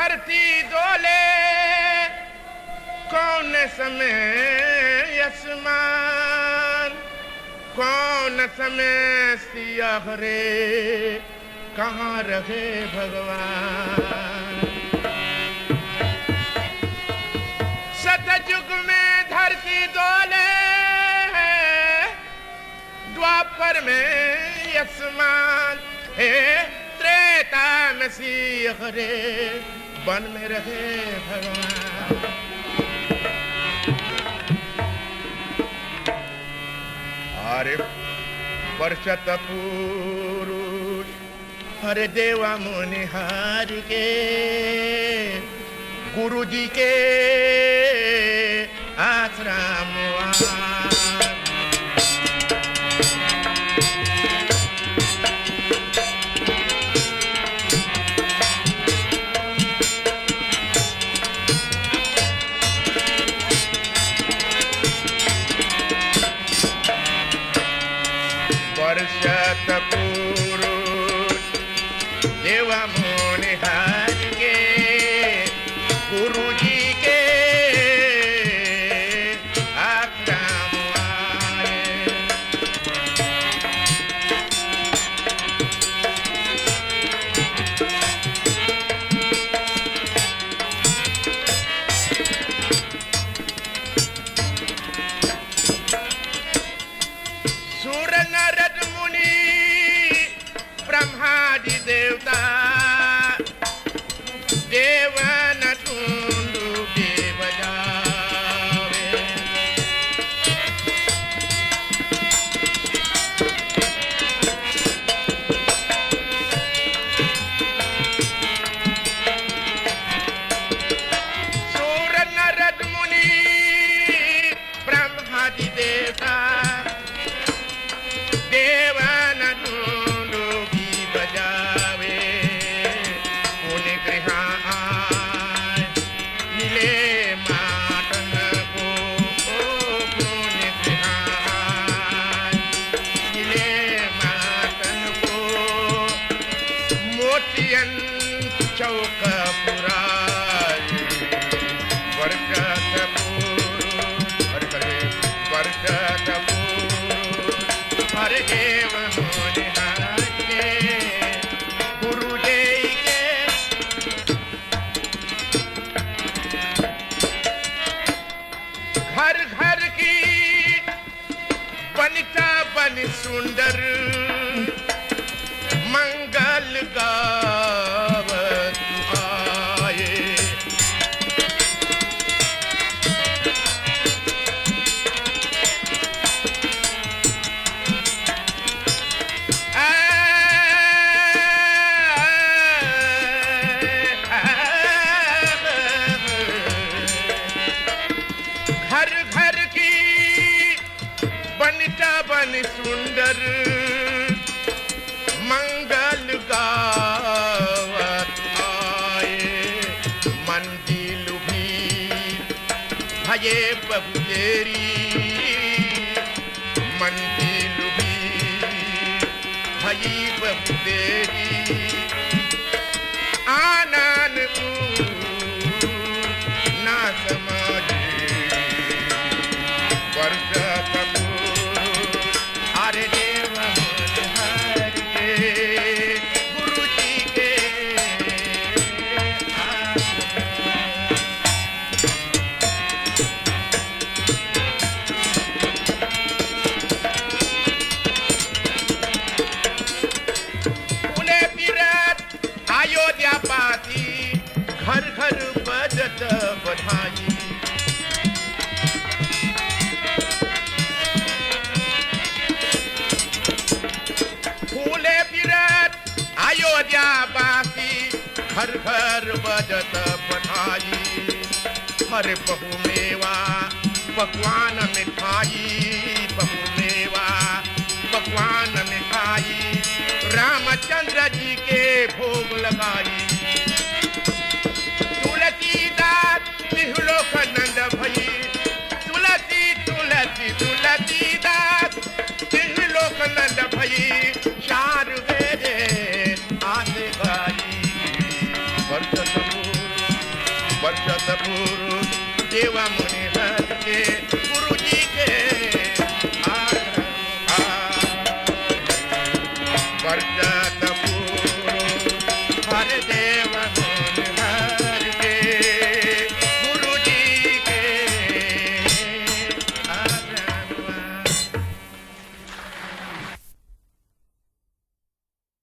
धरती डोले कौन समय आसमान, कौन समय सियाह रे कहाँ रहे भगवान। सतयुग में धरती डोले, द्वापर में आसमान, त्रेता में सियाह रे वन में रहे भगवान। अरे वर्षत पुरुष हरे देवा मुनिहार के, गुरु जी के आश्रम वर्षत पुरुष देवा मुनिहार के, गुरु जी के आश्रम आए। सूर नारद मुनि ब्रह्मादि देवता, देवन टूंडू के बजावे। सूर नारद मुनि ब्रह्मादि देवता, देवन टूंडू की बजावे। पुण्य गृह आए मिले मातन को, पुण्य गृह आए मिले मातन को। मोतियन चौक पुराए वर्षत पुरुष, वर्षत पुरुष हरे देव मुनिहार के, गुरु जी के। घर घर की बनिता बन सुंदर, मंगल गावत आए। घर घर की बनिता बन सुंदर, मंगल गावत आए। मंदिर भी भये प्रभु तेरी, मंदिर भी भई प्रभु तेरी। आनन ना समाजे वर्षत पुरुष हरे देव मुनिहार के, गुरु जी के पुणे विराट अयोध्या पाती, घर घर बजत बधाई। फूले विराट अयोध्या बासी, घर घर बजत बधाई। हरे बहु मेवा पकवान मिठाई, बहु मेवा पकवान मिठाई। रामचंद्र जी के भोग लगाई। तुलसीदास तिहुलोकनंद भई, तुलसी तुलसी तुलसीदास तिहुलोकनंद भई। चार वेदे आसे गाई वर्षत पुरुष पुरुष देवा